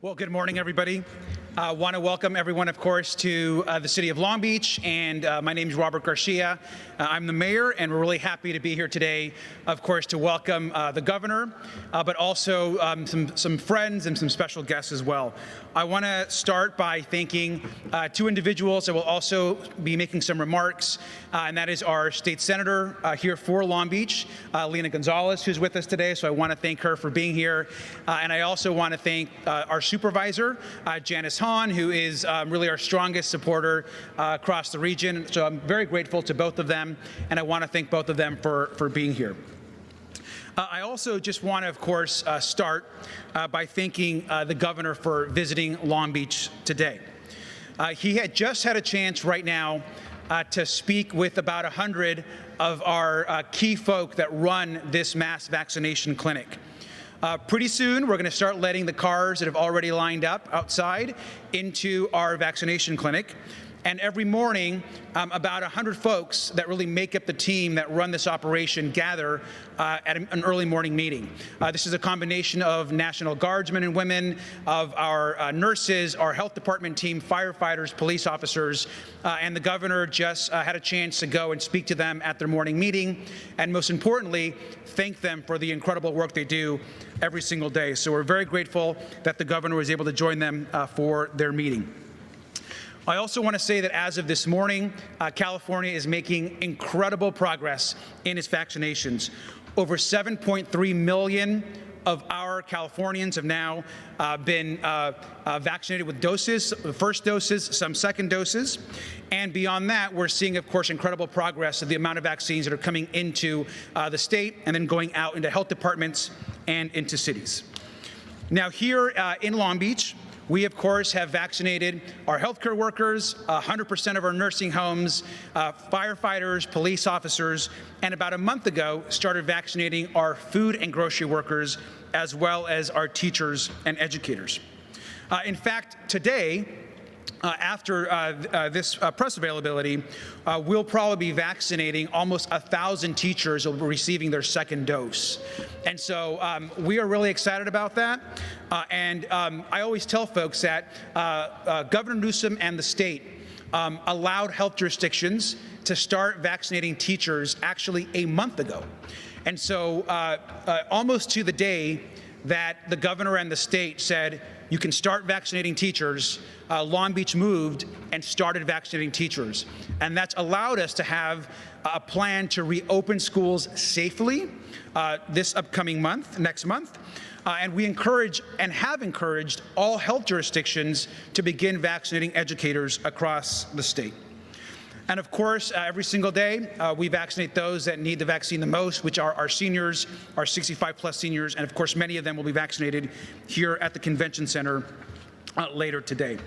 Well, good morning, everybody. I want to welcome everyone, of course, to the city of Long Beach, and my name is Robert Garcia. I'm the mayor, and we're really happy to be here today, of course, to welcome the governor, but also some friends and some special guests as well. I want to start by thanking two individuals that will also be making some remarks, and that is our state senator here for Long Beach, Lena Gonzalez, who's with us today, so I want to thank her for being here. And I also want to thank our supervisor, Janice Hahn, who is really our strongest supporter across the region. So I'm very grateful to both of them, and I want to thank both of them for being here. I also just want to, of course, start by thanking the governor for visiting Long Beach today. He had just had a chance right now to speak with about 100 of our key folk that run this mass vaccination clinic. Pretty soon, we're going to start letting the cars that have already lined up outside into our vaccination clinic. And every morning, about 100 folks that really make up the team that run this operation gather at an early morning meeting. This is a combination of National Guardsmen and women, of our nurses, our health department team, firefighters, police officers, and the governor just had a chance to go and speak to them at their morning meeting, and most importantly, thank them for the incredible work they do every single day. So we're very grateful that the governor was able to join them for their meeting. I also want to say that as of this morning, California is making incredible progress in its vaccinations. Over 7.3 million of our Californians have now been vaccinated with doses, the first doses, some second doses. And beyond that, we're seeing, of course, incredible progress of the amount of vaccines that are coming into the state and then going out into health departments and into cities. Now, here in Long Beach, we, of course, have vaccinated our healthcare workers, 100% of our nursing homes, firefighters, police officers, and about a month ago started vaccinating our food and grocery workers, as well as our teachers and educators. In fact, today, after this press availability, we'll probably be vaccinating almost 1,000 teachers who will be receiving their second dose. And so we are really excited about that. I always tell folks that Governor Newsom and the state allowed health jurisdictions to start vaccinating teachers actually a month ago. And so almost to the day that the governor and the state said, you can start vaccinating teachers, Long Beach moved and started vaccinating teachers. And that's allowed us to have a plan to reopen schools safely this upcoming month, next month. And we encourage and have encouraged all health jurisdictions to begin vaccinating educators across the state. And of course, every single day, we vaccinate those that need the vaccine the most, which are our seniors, our 65-plus seniors, and of course, many of them will be vaccinated here at the convention center later today.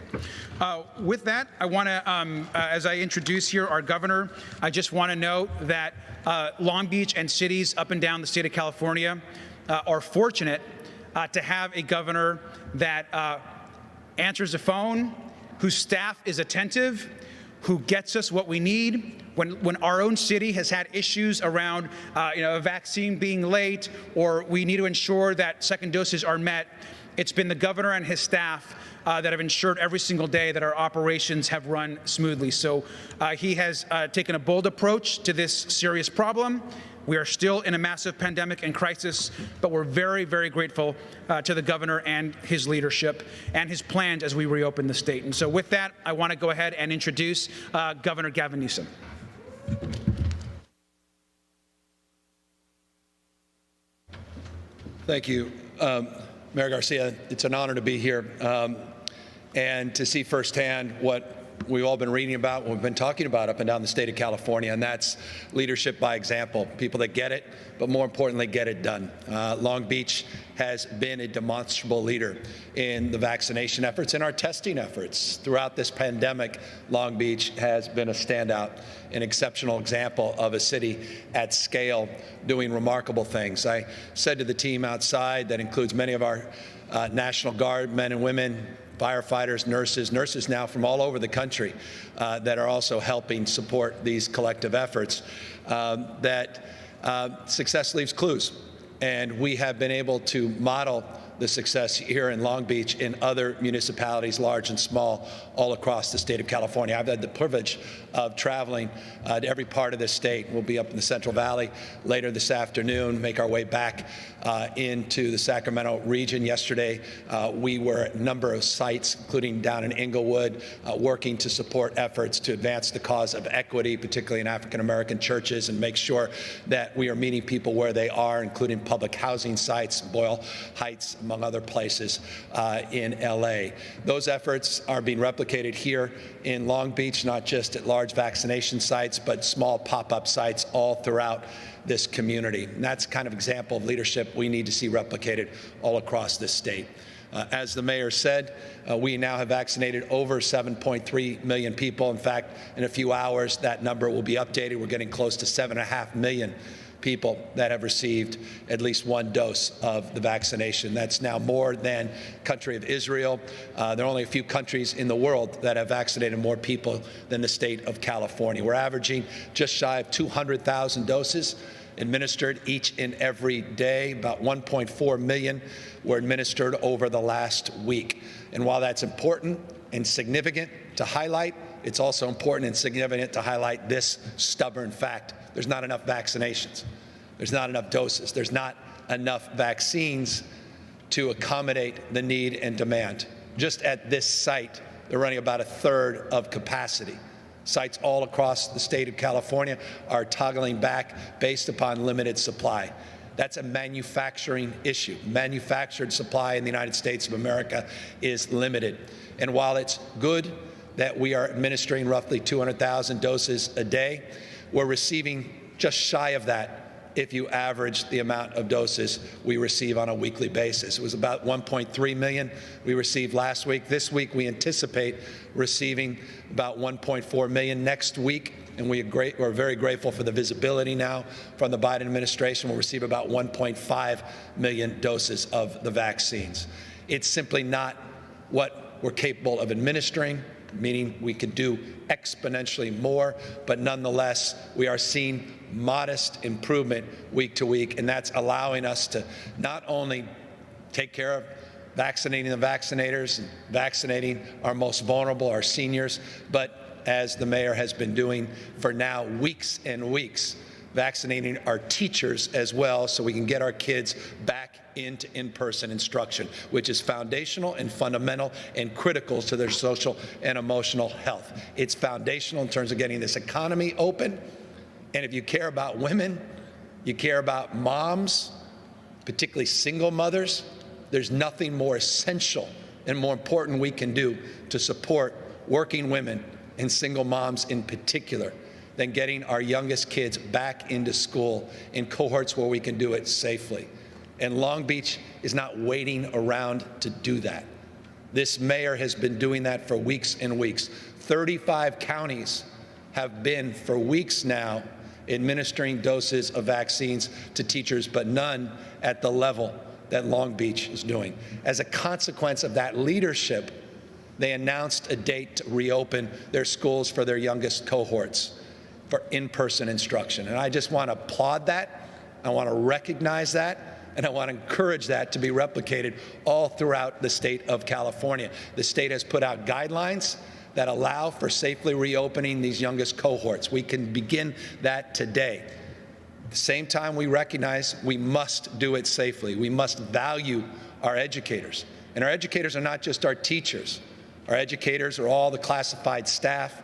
With that, I want to, as I introduce here our governor, I just want to note that Long Beach and cities up and down the state of California are fortunate to have a governor that answers the phone, whose staff is attentive, who gets us what we need. When our own city has had issues around a vaccine being late, or we need to ensure that second doses are met, it's been the governor and his staff that have ensured every single day that our operations have run smoothly. So he has taken a bold approach to this serious problem. We are still in a massive pandemic and crisis, but we're very, very grateful to the governor and his leadership and his plans as we reopen the state. And so with that, I want to go ahead and introduce Governor Gavin Newsom. Thank you, Mayor Garcia. It's an honor to be here and to see firsthand what we've all been reading about, what we've been talking about up and down the state of California, and that's leadership by example. People that get it, but more importantly, get it done. Long Beach has been a demonstrable leader in the vaccination efforts and our testing efforts. Throughout this pandemic, Long Beach has been a standout, an exceptional example of a city at scale doing remarkable things. I said to the team outside, that includes many of our National Guard men and women, firefighters, nurses now from all over the country that are also helping support these collective efforts, that success leaves clues. And we have been able to model the success here in Long Beach in other municipalities, large and small, all across the state of California. I've had the privilege of traveling to every part of this state. We'll be up in the Central Valley later this afternoon, make our way back into the Sacramento region. Yesterday, we were at a number of sites, including down in Inglewood, working to support efforts to advance the cause of equity, particularly in African-American churches, and make sure that we are meeting people where they are, including public housing sites, Boyle Heights, among other places in LA. Those efforts are being replicated here in Long Beach, not just at large vaccination sites, but small pop-up sites all throughout this community. And that's the kind of example of leadership we need to see replicated all across this state. As the mayor said, we now have vaccinated over 7.3 million people. In fact, in a few hours, that number will be updated. We're getting close to 7.5 million people that have received at least one dose of the vaccination. That's now more than country of Israel. There are only a few countries in the world that have vaccinated more people than the state of California. We're averaging just shy of 200,000 doses administered each and every day. About 1.4 million were administered over the last week. And while that's important and significant to highlight, it's also important and significant to highlight this stubborn fact. There's not enough vaccinations. There's not enough doses. There's not enough vaccines to accommodate the need and demand. Just at this site, they're running about a third of capacity. Sites all across the state of California are toggling back based upon limited supply. That's a manufacturing issue. Manufactured supply in the United States of America is limited. And while it's good that we are administering roughly 200,000 doses a day, we're receiving just shy of that if you average the amount of doses we receive on a weekly basis. It was about 1.3 million we received last week. This week we anticipate receiving about 1.4 million next week, and we're very grateful for the visibility now from the Biden administration. We'll receive about 1.5 million doses of the vaccines. It's simply not what we're capable of administering, meaning we could do exponentially more, but nonetheless, we are seeing modest improvement week to week, and that's allowing us to not only take care of vaccinating the vaccinators and vaccinating our most vulnerable, our seniors, but as the mayor has been doing for now weeks and weeks, vaccinating our teachers as well so we can get our kids back into in-person instruction, which is foundational and fundamental and critical to their social and emotional health. It's foundational in terms of getting this economy open. And if you care about women, you care about moms, particularly single mothers, there's nothing more essential and more important we can do to support working women and single moms in particular than getting our youngest kids back into school in cohorts where we can do it safely. And Long Beach is not waiting around to do that. This mayor has been doing that for weeks and weeks. 35 counties have been for weeks now administering doses of vaccines to teachers, but none at the level that Long Beach is doing. As a consequence of that leadership, they announced a date to reopen their schools for their youngest cohorts for in-person instruction. And I just want to applaud that. I want to recognize that. And I want to encourage that to be replicated all throughout the state of California. The state has put out guidelines that allow for safely reopening these youngest cohorts. We can begin that today. At the same time, we recognize we must do it safely. We must value our educators. And our educators are not just our teachers. Our educators are all the classified staff.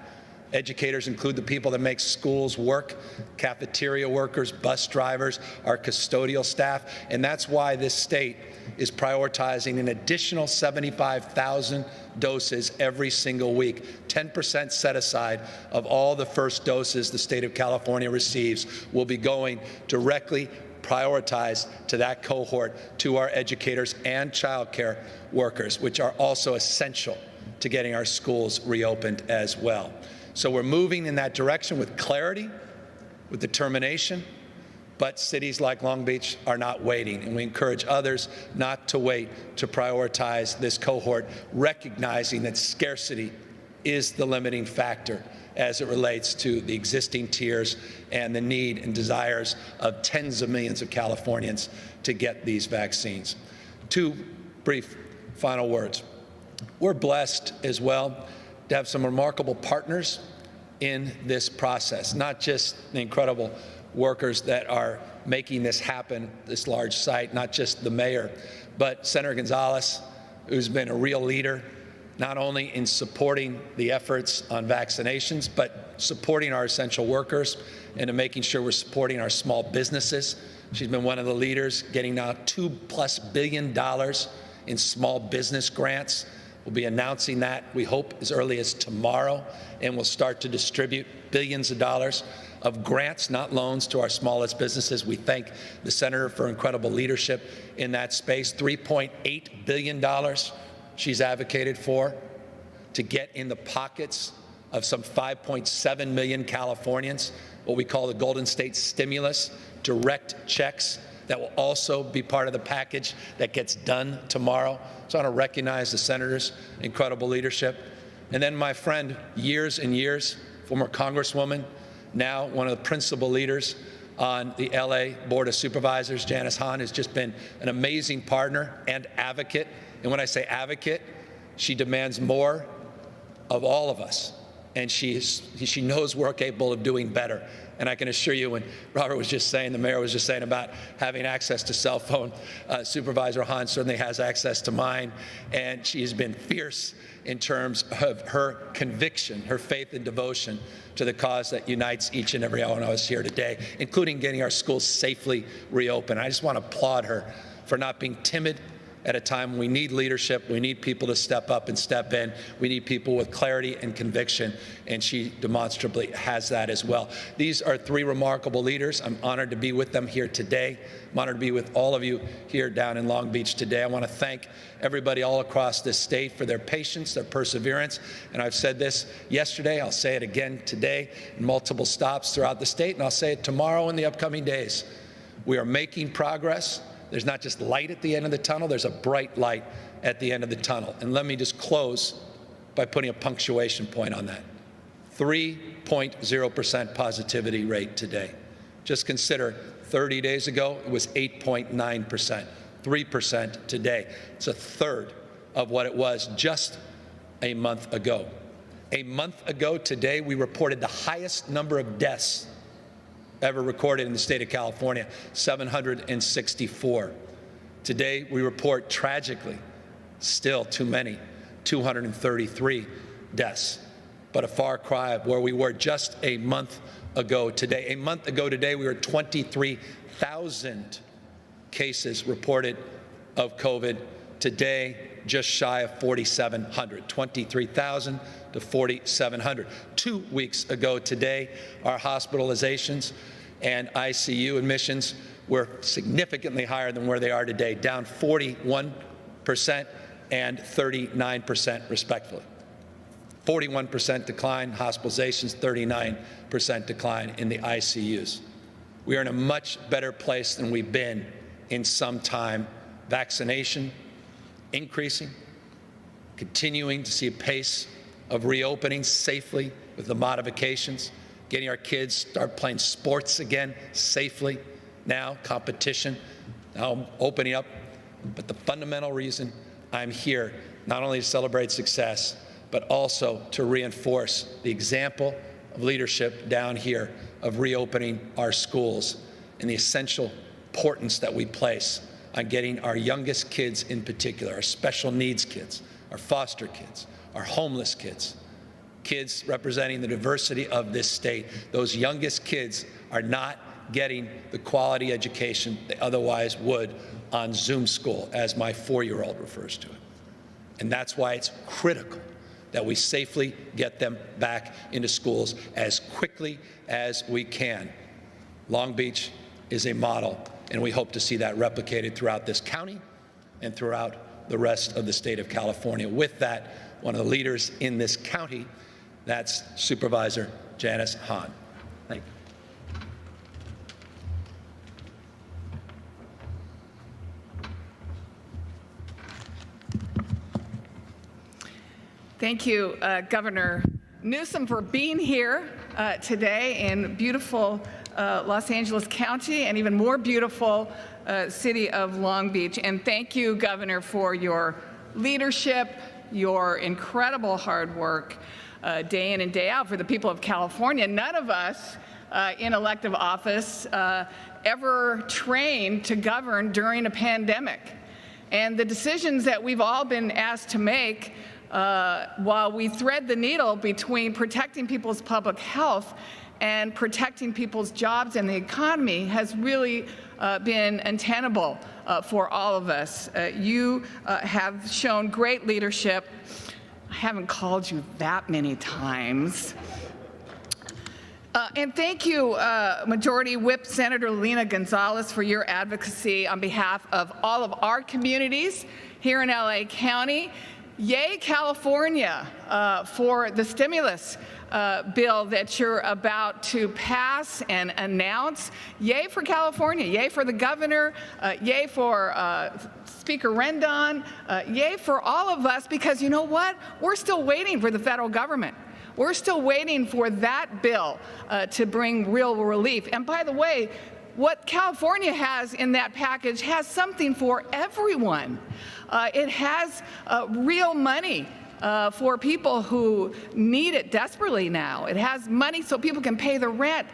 Educators include the people that make schools work, cafeteria workers, bus drivers, our custodial staff, and that's why this state is prioritizing an additional 75,000 doses every single week. 10% set aside of all the first doses the state of California receives will be going directly prioritized to that cohort, to our educators and child care workers, which are also essential to getting our schools reopened as well. So we're moving in that direction with clarity, with determination, but cities like Long Beach are not waiting, and we encourage others not to wait to prioritize this cohort, recognizing that scarcity is the limiting factor as it relates to the existing tiers and the need and desires of tens of millions of Californians to get these vaccines. Two brief final words. We're blessed as well to have some remarkable partners in this process, not just the incredible workers that are making this happen, this large site, not just the mayor, but Senator Gonzalez, who's been a real leader, not only in supporting the efforts on vaccinations, but supporting our essential workers and in making sure we're supporting our small businesses. She's been one of the leaders, getting now $2+ billion in small business grants. We'll be announcing that, we hope, as early as tomorrow, and we'll start to distribute billions of dollars of grants, not loans, to our smallest businesses. We thank the senator for incredible leadership in that space. $3.8 billion she's advocated for to get in the pockets of some 5.7 million Californians, what we call the Golden State Stimulus, direct checks that will also be part of the package that gets done tomorrow. So I want to recognize the senator's incredible leadership. And then my friend, years and years, former Congresswoman, now one of the principal leaders on the LA Board of Supervisors, Janice Hahn, has just been an amazing partner and advocate. And when I say advocate, she demands more of all of us. And she knows we're capable of doing better. And I can assure you, when Robert was just saying, the mayor was just saying about having access to cell phone, Supervisor Hahn certainly has access to mine. And she has been fierce in terms of her conviction, her faith and devotion to the cause that unites each and every one of us here today, including getting our schools safely reopened. I just want to applaud her for not being timid at a time when we need leadership, we need people to step up and step in, we need people with clarity and conviction, and she demonstrably has that as well. These are three remarkable leaders. I'm honored to be with them here today. I'm honored to be with all of you here down in Long Beach today. I want to thank everybody all across this state for their patience, their perseverance, and I've said this yesterday, I'll say it again today in multiple stops throughout the state, and I'll say it tomorrow in the upcoming days. We are making progress. There's not just light at the end of the tunnel, there's a bright light at the end of the tunnel. And let me just close by putting a punctuation point on that. 3.0% positivity rate today. Just consider 30 days ago, it was 8.9%, 3% today. It's a third of what it was just a month ago. A month ago today, we reported the highest number of deaths ever recorded in the state of California, 764. Today, we report tragically, still too many, 233 deaths, but a far cry of where we were just a month ago today. A month ago today, we were 23,000 cases reported of COVID. Today, just shy of 4,700, 23,000 to 4,700. 2 weeks ago today, our hospitalizations and ICU admissions were significantly higher than where they are today, down 41% and 39% respectively. 41% decline, hospitalizations, 39% decline in the ICUs. We are in a much better place than we've been in some time. Vaccination increasing, continuing to see a pace of reopening safely with the modifications, getting our kids start playing sports again safely. Now, competition, now opening up. But the fundamental reason I'm here, not only to celebrate success, but also to reinforce the example of leadership down here of reopening our schools and the essential importance that we place on getting our youngest kids in particular, our special needs kids, our foster kids, our homeless kids, kids representing the diversity of this state. Those youngest kids are not getting the quality education they otherwise would on Zoom school, as my 4-year-old refers to it. And that's why it's critical that we safely get them back into schools as quickly as we can. Long Beach is a model, and we hope to see that replicated throughout this county and throughout the rest of the state of California. With that, one of the leaders in this county, that's Supervisor Janice Hahn. Thank you. Thank you, Governor Newsom, for being here today in beautiful Los Angeles County and even more beautiful city of Long Beach. And thank you, Governor, for your leadership, your incredible hard work day in and day out for the people of California. None of us in elective office ever trained to govern during a pandemic. And the decisions that we've all been asked to make while we thread the needle between protecting people's public health and protecting people's jobs and the economy has really been untenable for all of us. You have shown great leadership. I haven't called you that many times. And thank you, Majority Whip Senator Lena Gonzalez, for your advocacy on behalf of all of our communities here in LA County. Yay, California, for the stimulus bill that you're about to pass and announce. Yay for California, yay for the governor, yay for Speaker Rendon, yay for all of us, because you know what? We're still waiting for the federal government. We're still waiting for that bill to bring real relief. And by the way, what California has in that package has something for everyone. It has real money for people who need it desperately now. It has money so people can pay the rent,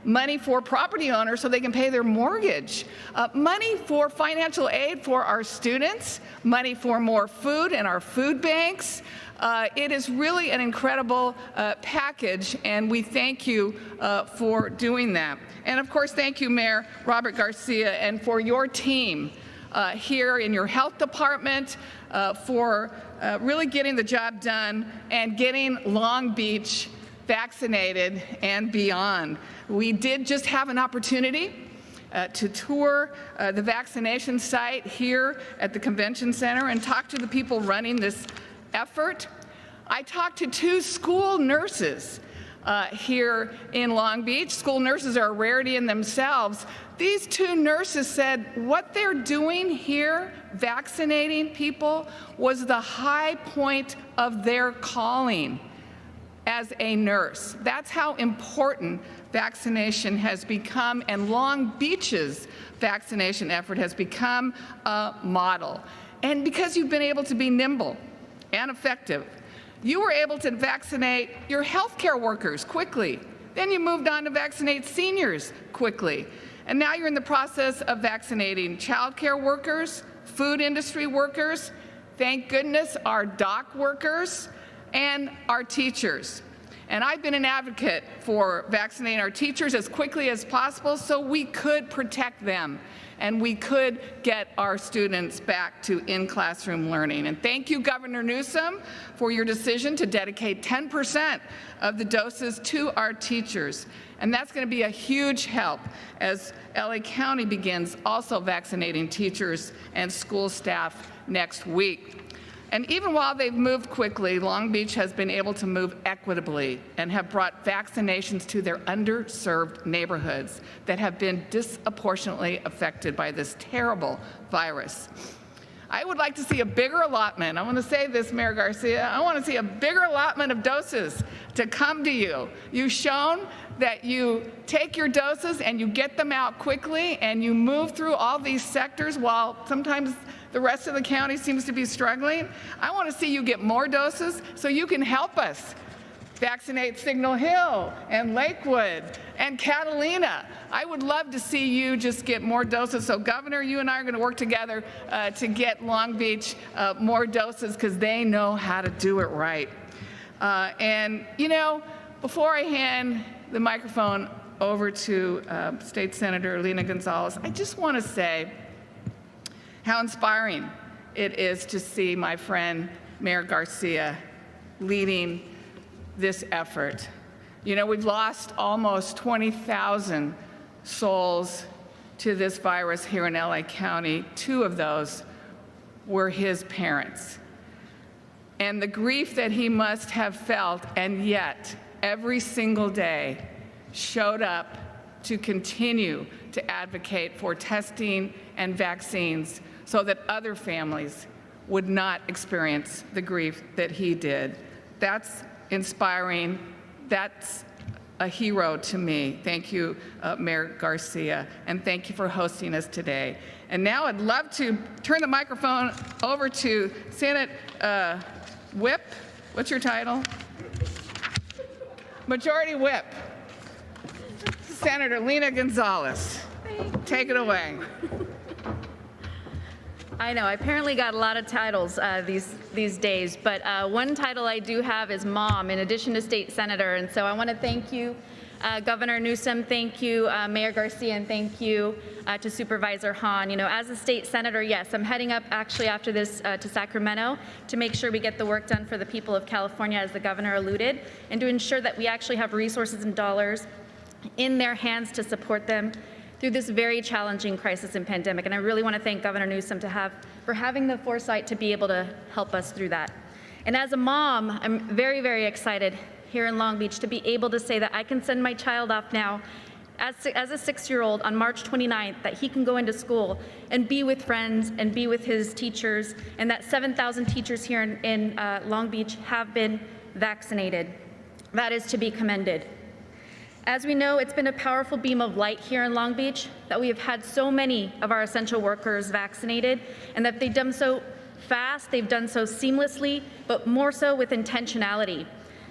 money for property owners so they can pay their mortgage, money for financial aid for our students, money for more food in our food banks. It is really an incredible package, and we thank you for doing that. And of course, thank you, Mayor Robert Garcia, and for your team here in your health department for really getting the job done and getting Long Beach vaccinated and beyond. We did just have an opportunity to tour the vaccination site here at the Convention Center and talk to the people running this effort. I talked to 2 school nurses here in Long Beach. School nurses are a rarity in themselves. These 2 nurses said what they're doing here, vaccinating people, was the high point of their calling as a nurse. That's how important vaccination has become, and Long Beach's vaccination effort has become a model. And because you've been able to be nimble and effective, you were able to vaccinate your healthcare workers quickly. Then you moved on to vaccinate seniors quickly. And now you're in the process of vaccinating childcare workers, food industry workers, thank goodness our dock workers, and our teachers. And I've been an advocate for vaccinating our teachers as quickly as possible so we could protect them and we could get our students back to in-classroom learning. And thank you, Governor Newsom, for your decision to dedicate 10% of the doses to our teachers. And that's going to be a huge help as LA County begins also vaccinating teachers and school staff next week. And even while they've moved quickly, Long Beach has been able to move equitably and have brought vaccinations to their underserved neighborhoods that have been disproportionately affected by this terrible virus. I would like to see a bigger allotment. I want to say this, Mayor Garcia. I want to see a bigger allotment of doses to come to you. You've shown that you take your doses and you get them out quickly and you move through all these sectors while sometimes the rest of the county seems to be struggling. I want to see you get more doses so you can help us vaccinate Signal Hill and Lakewood and Catalina. I would love to see you just get more doses. So Governor, you and I are going to work together to get Long Beach more doses because they know how to do it right. And you know, before I hand the microphone over to State Senator Lena Gonzalez, I just want to say how inspiring it is to see my friend Mayor Garcia leading this effort. You know, we've lost almost 20,000 souls to this virus here in LA County. 2 of those were his parents. And the grief that he must have felt, and yet every single day showed up to continue to advocate for testing and vaccines so that other families would not experience the grief that he did. That's inspiring. That's a hero to me. Thank you, Mayor Garcia, and thank you for hosting us today. And now I'd love to turn the microphone over to Senate Whip. What's your title? Majority Whip, Senator Lena Gonzalez. Take it away. I know, I apparently got a lot of titles these days, but one title I do have is Mom, in addition to State Senator, and so I want to thank you, Governor Newsom, thank you, Mayor Garcia, and thank you to Supervisor Hahn. You know, as a State Senator, yes, I'm heading up actually after this to Sacramento to make sure we get the work done for the people of California, as the Governor alluded, and to ensure that we actually have resources and dollars in their hands to support them through this very challenging crisis and pandemic. And I really want to thank Governor Newsom for having the foresight to be able to help us through that. And as a mom, I'm very, very excited here in Long Beach to be able to say that I can send my child off now as a 6-year-old on March 29th, that he can go into school and be with friends and be with his teachers, and that 7,000 teachers here in Long Beach have been vaccinated. That is to be commended. As we know, it's been a powerful beam of light here in Long Beach that we have had so many of our essential workers vaccinated, and that they've done so fast, they've done so seamlessly, but more so with intentionality.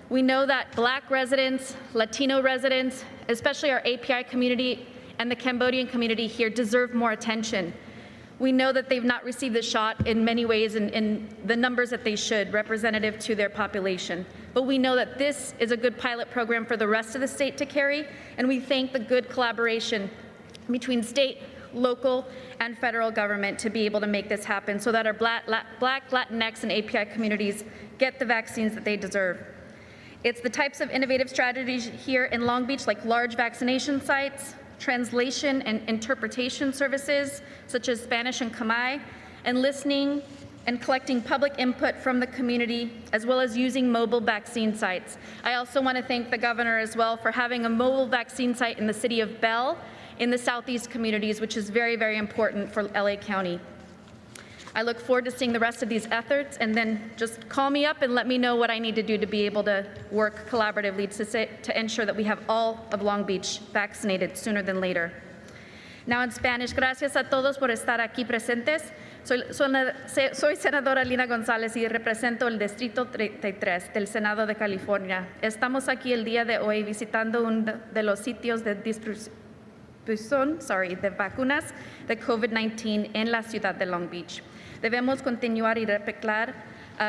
We know that Black residents, Latino residents, especially our API community and the Cambodian community here, deserve more attention. We know that they've not received the shot in many ways in the numbers that they should, representative to their population. But we know that this is a good pilot program for the rest of the state to carry, and we thank the good collaboration between state, local, and federal government to be able to make this happen so that our Black, Latinx, and API communities get the vaccines that they deserve. It's the types of innovative strategies here in Long Beach, like large vaccination sites, translation and interpretation services, such as Spanish and Khmer, and listening and collecting public input from the community, as well as using mobile vaccine sites. I also want to thank the governor as well for having a mobile vaccine site in the city of Bell in the southeast communities, which is very, very important for LA County. I look forward to seeing the rest of these efforts, and then just call me up and let me know what I need to do to be able to work collaboratively to ensure that we have all of Long Beach vaccinated sooner than later. Now in Spanish, gracias a todos por estar aquí presentes. Soy senadora Lina González y represento el Distrito 33 del Senado de California. Estamos aquí el día de hoy visitando uno de los sitios de distribución de vacunas de COVID-19 en la ciudad de Long Beach. Debemos continuar y replicar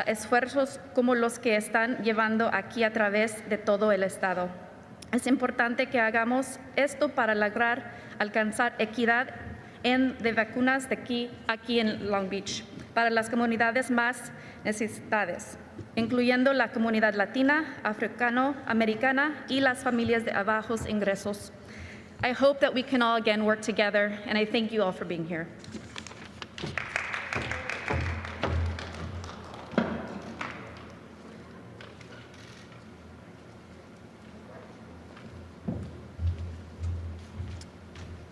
esfuerzos como los que están llevando aquí a través de todo el estado. Es importante que hagamos esto para lograr alcanzar equidad de vacunas de aquí en Long Beach para las comunidades más necesitadas, incluyendo la comunidad latina, africano-americana y las familias de bajos ingresos. I hope that we can all again work together, and I thank you all for being here.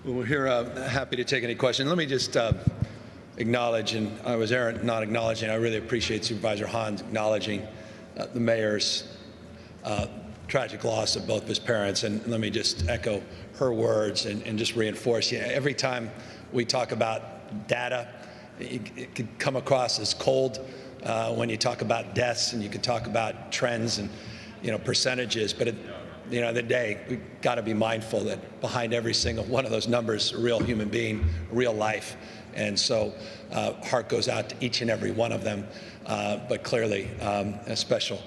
Well, we're here happy to take any questions. Let me just acknowledge, and I was errant not acknowledging, I really appreciate Supervisor Hahn acknowledging the mayor's tragic loss of both of his parents, and let me just echo her words and just reinforce. Every time we talk about data, it can come across as cold when you talk about deaths, and you can talk about trends and percentages, but at the end of the day, we've got to be mindful that behind every single one of those numbers, a real human being, a real life. And so heart goes out to each and every one of them, but clearly a special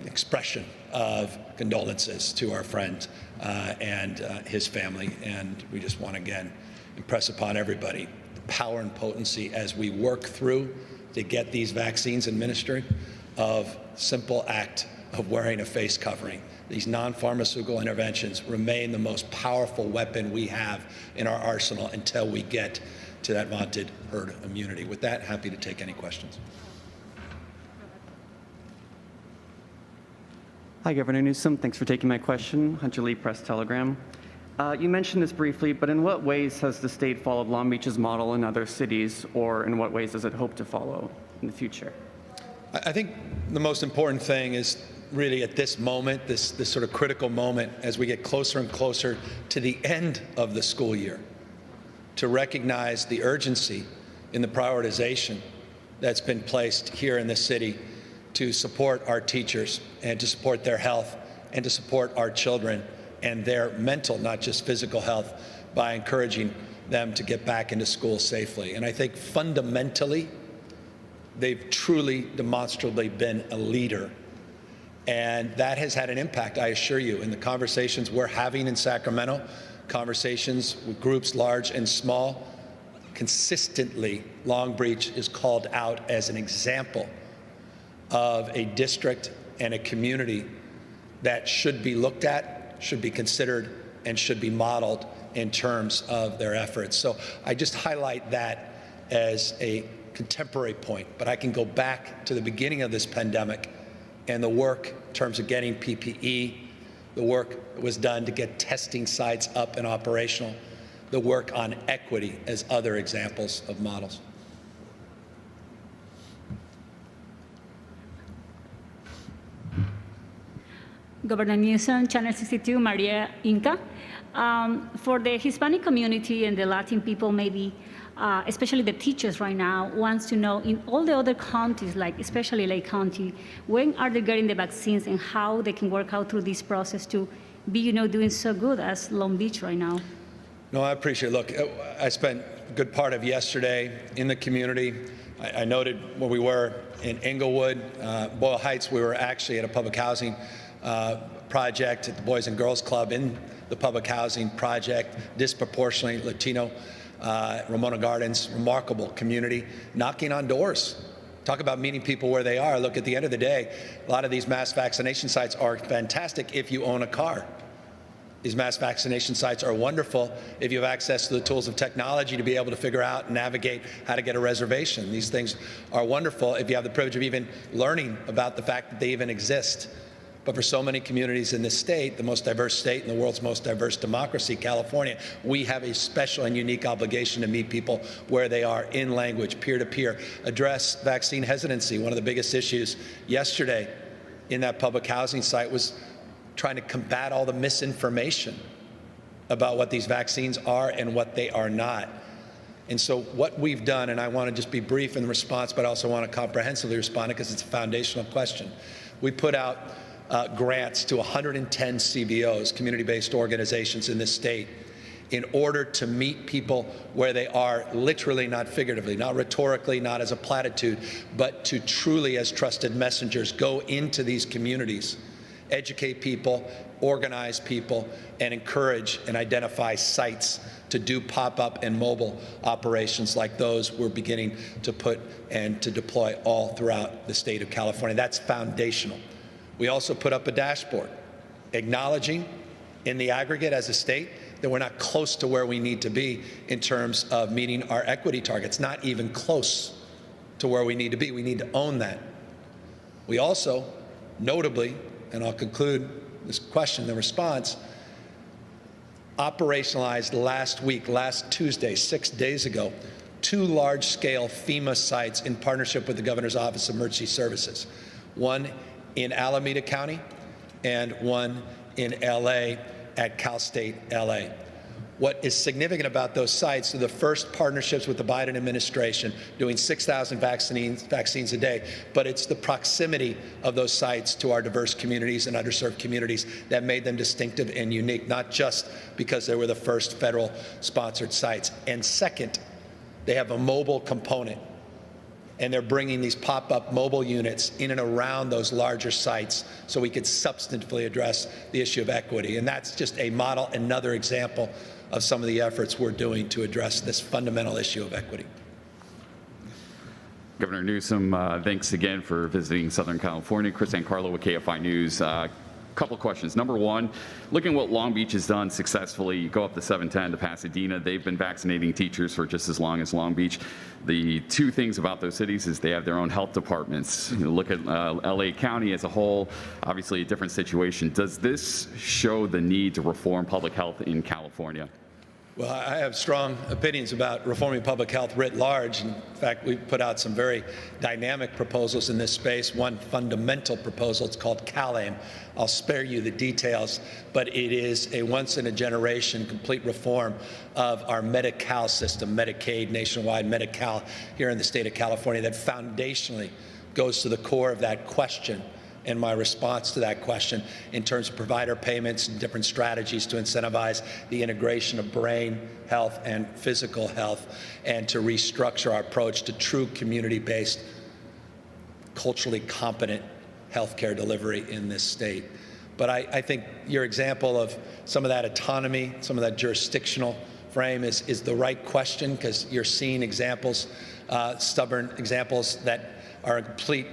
expression of condolences to our friend and his family. And we just want to again impress upon everybody the power and potency as we work through to get these vaccines administered of simple act of wearing a face covering. These non-pharmaceutical interventions remain the most powerful weapon we have in our arsenal until we get to that vaunted herd immunity. With that, happy to take any questions. Hi, Governor Newsom. Thanks for taking my question. Hunter Lee, Press Telegram. You mentioned this briefly, but in what ways has the state followed Long Beach's model in other cities, or in what ways does it hope to follow in the future? I think the most important thing is really at this moment, this sort of critical moment as we get closer and closer to the end of the school year, to recognize the urgency in the prioritization that's been placed here in this city to support our teachers and to support their health and to support our children and their mental, not just physical health, by encouraging them to get back into school safely. And I think fundamentally, they've truly demonstrably been a leader. And that has had an impact, I assure you, in the conversations we're having in Sacramento, conversations with groups large and small. Consistently, Long Beach is called out as an example of a district and a community that should be looked at, should be considered, and should be modeled in terms of their efforts. So I just highlight that as a contemporary point, but I can go back to the beginning of this pandemic and the work in terms of getting PPE, the work that was done to get testing sites up and operational, the work on equity as other examples of models. Governor Newsom, Channel 62, Maria Inca. For the Hispanic community and the Latin people, maybe, especially the teachers right now, wants to know in all the other counties, like especially Lake County, when are they getting the vaccines and how they can work out through this process to be, doing so good as Long Beach right now? No, I appreciate it. Look, I spent a good part of yesterday in the community. I noted where we were in Inglewood, Boyle Heights. We were actually at a public housing project at the Boys and Girls Club in the public housing project, disproportionately Latino, Ramona Gardens, remarkable community, knocking on doors. Talk about meeting people where they are. Look, at the end of the day, a lot of these mass vaccination sites are fantastic if you own a car. These mass vaccination sites are wonderful if you have access to the tools of technology to be able to figure out and navigate how to get a reservation. These things are wonderful if you have the privilege of even learning about the fact that they even exist. But for so many communities in this state, the most diverse state in the world's most diverse democracy, California, we have a special and unique obligation to meet people where they are in language, peer-to-peer, address vaccine hesitancy. One of the biggest issues yesterday in that public housing site was trying to combat all the misinformation about what these vaccines are and what they are not. And so what we've done, and I want to just be brief in the response, but I also want to comprehensively respond because it's a foundational question. We put out grants to 110 CBOs, community-based organizations in this state, in order to meet people where they are, literally, not figuratively, not rhetorically, not as a platitude, but to truly, as trusted messengers, go into these communities, educate people, organize people, and encourage and identify sites to do pop-up and mobile operations like those we're beginning to put and to deploy all throughout the state of California. That's foundational. We also put up a dashboard acknowledging in the aggregate as a state that we're not close to where we need to be in terms of meeting our equity targets, not even close to where we need to be. We need to own that. We also, notably, and I'll conclude this question, the response, operationalized last Tuesday, 6 days ago, 2 large-scale FEMA sites in partnership with the Governor's Office of Emergency Services. One in Alameda County and one in LA at Cal State LA. What is significant about those sites are the first partnerships with the Biden administration, doing 6,000 vaccines a day, but it's the proximity of those sites to our diverse communities and underserved communities that made them distinctive and unique, not just because they were the first federal sponsored sites. And second, they have a mobile component, and they're bringing these pop-up mobile units in and around those larger sites so we could substantively address the issue of equity. And that's just a model, another example of some of the efforts we're doing to address this fundamental issue of equity. Governor Newsom, thanks again for visiting Southern California. Chris Ancarlo with KFI News. Couple questions. Number one, looking at what Long Beach has done successfully, you go up to 710 to Pasadena. They've been vaccinating teachers for just as long as Long Beach. The two things about those cities is they have their own health departments. You look at LA County as a whole, obviously a different situation. Does this show the need to reform public health in California? Well, I have strong opinions about reforming public health writ large. In fact, we've put out some very dynamic proposals in this space. One fundamental proposal, it's called CalAIM. I'll spare you the details, but it is a once-in-a-generation complete reform of our Medi-Cal system, Medicaid, nationwide Medi-Cal here in the state of California, that foundationally goes to the core of that question and my response to that question in terms of provider payments and different strategies to incentivize the integration of brain health and physical health, and to restructure our approach to true community-based, culturally competent healthcare delivery in this state. But I think your example of some of that autonomy, some of that jurisdictional frame is the right question, because you're seeing examples, stubborn examples that are a complete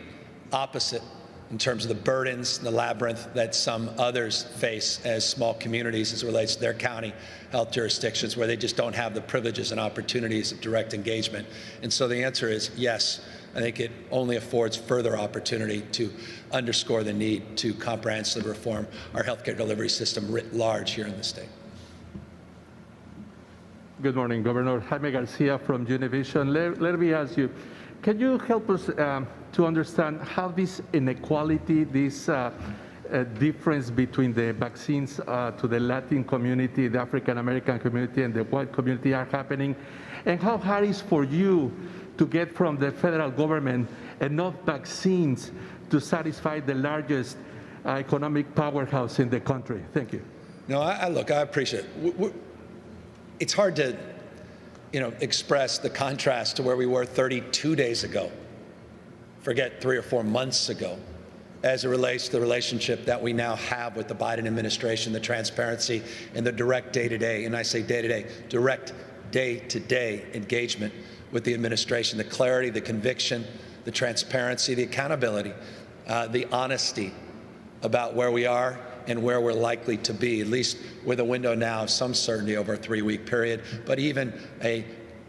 opposite in terms of the burdens, the labyrinth that some others face as small communities as it relates to their county health jurisdictions, where they just don't have the privileges and opportunities of direct engagement. And so the answer is yes. I think it only affords further opportunity to underscore the need to comprehensively reform our healthcare delivery system writ large here in the state. Good morning, Governor. Jaime Garcia from Univision. Let me ask you, can you help us to understand how this inequality, this difference between the vaccines to the Latin community, the African American community, and the white community are happening, and how hard it is for you to get from the federal government enough vaccines to satisfy the largest economic powerhouse in the country? Thank you. No, look, I appreciate it. It's hard to express the contrast to where we were 32 days ago, forget 3 or 4 months ago, as it relates to the relationship that we now have with the Biden administration, the transparency and the direct day-to-day, and I say day-to-day, direct day-to-day engagement with the administration, the clarity, the conviction, the transparency, the accountability, the honesty about where we are and where we're likely to be, at least with a window now of some certainty over a 3-week period, but even a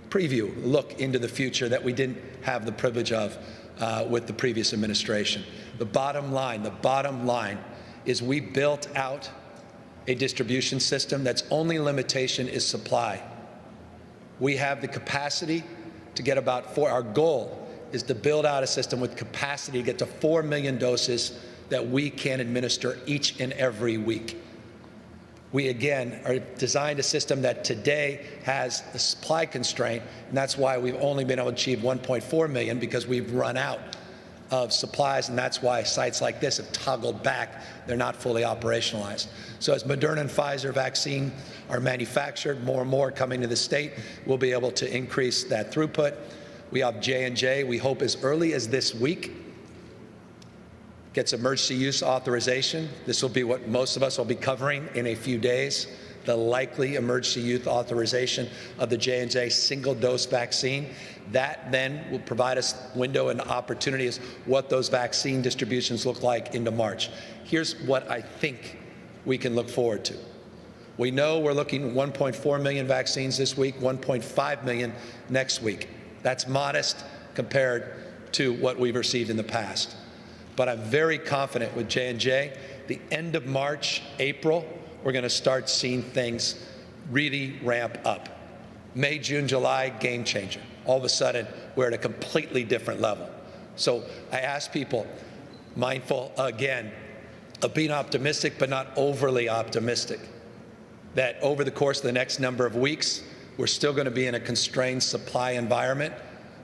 preview, look into the future that we didn't have the privilege of with the previous administration. The bottom line is we built out a distribution system that's only limitation is supply. We have the capacity to get our goal is to build out a system with capacity to get to 4 million doses that we can administer each and every week. We, again, are designed a system that today has a supply constraint, and that's why we've only been able to achieve 1.4 million, because we've run out of supplies, and that's why sites like this have toggled back. They're not fully operationalized. So as Moderna and Pfizer vaccine are manufactured, more and more coming to the state, we'll be able to increase that throughput. We have J&J, we hope as early as this week, gets emergency use authorization. This will be what most of us will be covering in a few days, the likely emergency use authorization of the J&J single-dose vaccine. That then will provide us window and opportunity as what those vaccine distributions look like into March. Here's what I think we can look forward to. We know we're looking at 1.4 million vaccines this week, 1.5 million next week. That's modest compared to what we've received in the past. But I'm very confident with J&J, the end of March, April, we're going to start seeing things really ramp up. May, June, July, game changer. All of a sudden, we're at a completely different level. So I ask people, mindful again of being optimistic, but not overly optimistic, that over the course of the next number of weeks, we're still going to be in a constrained supply environment,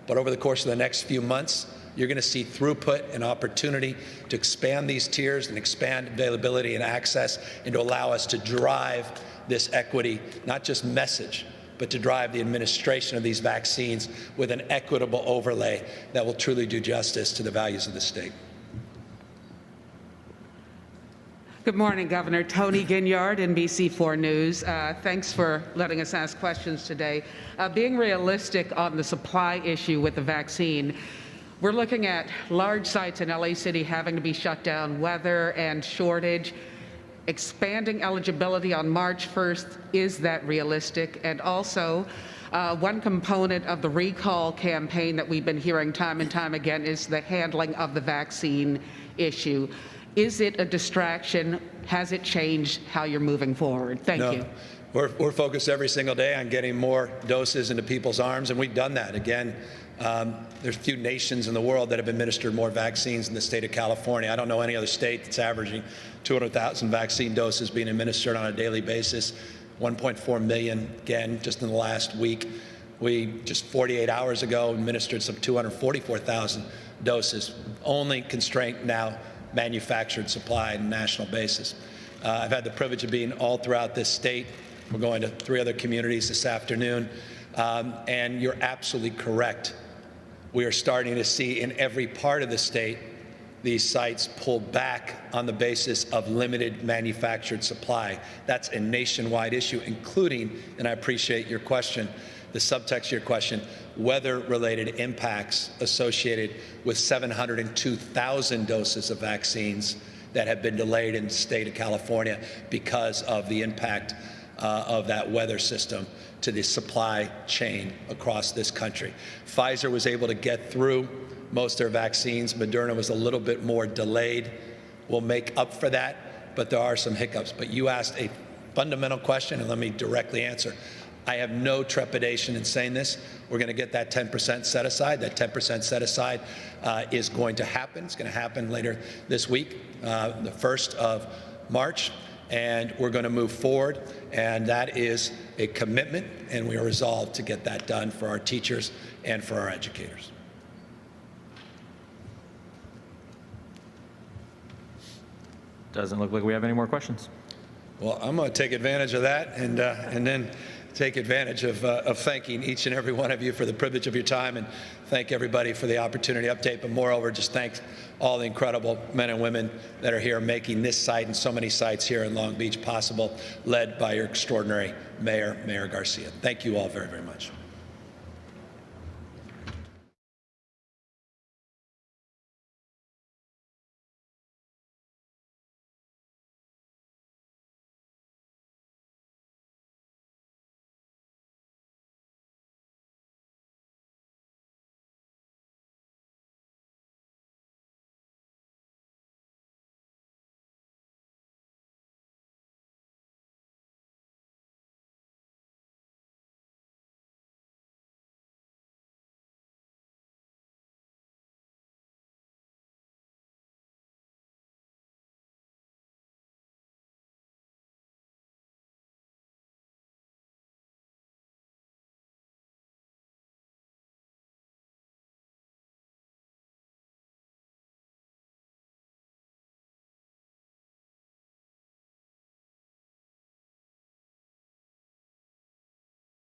but over the course of the next few months, you're going to see throughput and opportunity to expand these tiers and expand availability and access, and to allow us to drive this equity, not just message, but to drive the administration of these vaccines with an equitable overlay that will truly do justice to the values of the state. Good morning, Governor. Tony Ginyard, NBC4 News. Thanks for letting us ask questions today. Being realistic on the supply issue with the vaccine, we're looking at large sites in LA City having to be shut down, weather and shortage. Expanding eligibility on March 1st, is that realistic? And also, one component of the recall campaign that we've been hearing time and time again is the handling of the vaccine issue. Is it a distraction? Has it changed how you're moving forward? Thank you. We're focused every single day on getting more doses into people's arms, and we've done that. Again, there's few nations in the world that have administered more vaccines than the state of California. I don't know any other state that's averaging 200,000 vaccine doses being administered on a daily basis. 1.4 million, again, just in the last week. We, just 48 hours ago, administered some 244,000 doses. Only constraint now, manufactured supply on a national basis. I've had the privilege of being all throughout this state. We're going to 3 other communities this afternoon. And you're absolutely correct. We are starting to see in every part of the state these sites pull back on the basis of limited manufactured supply. That's a nationwide issue, including, and I appreciate your question, the subtext of your question, weather-related impacts associated with 702,000 doses of vaccines that have been delayed in the state of California because of the impact of that weather system to the supply chain across this country. Pfizer was able to get through most of their vaccines. Moderna was a little bit more delayed. We'll make up for that, but there are some hiccups. But you asked a fundamental question, and let me directly answer. I have no trepidation in saying this. We're going to get that 10% set aside. That 10% set aside is going to happen. It's going to happen later this week, the 1st of March. And we're going to move forward, and that is a commitment, and we are resolved to get that done for our teachers and for our educators. Doesn't look like we have any more questions. Well, I'm going to take advantage of that and then take advantage of thanking each and every one of you for the privilege of your time, and thank everybody for the opportunity to update. But moreover, just thank all the incredible men and women that are here making this site and so many sites here in Long Beach possible, led by your extraordinary mayor, Mayor Garcia. Thank you all very, very much.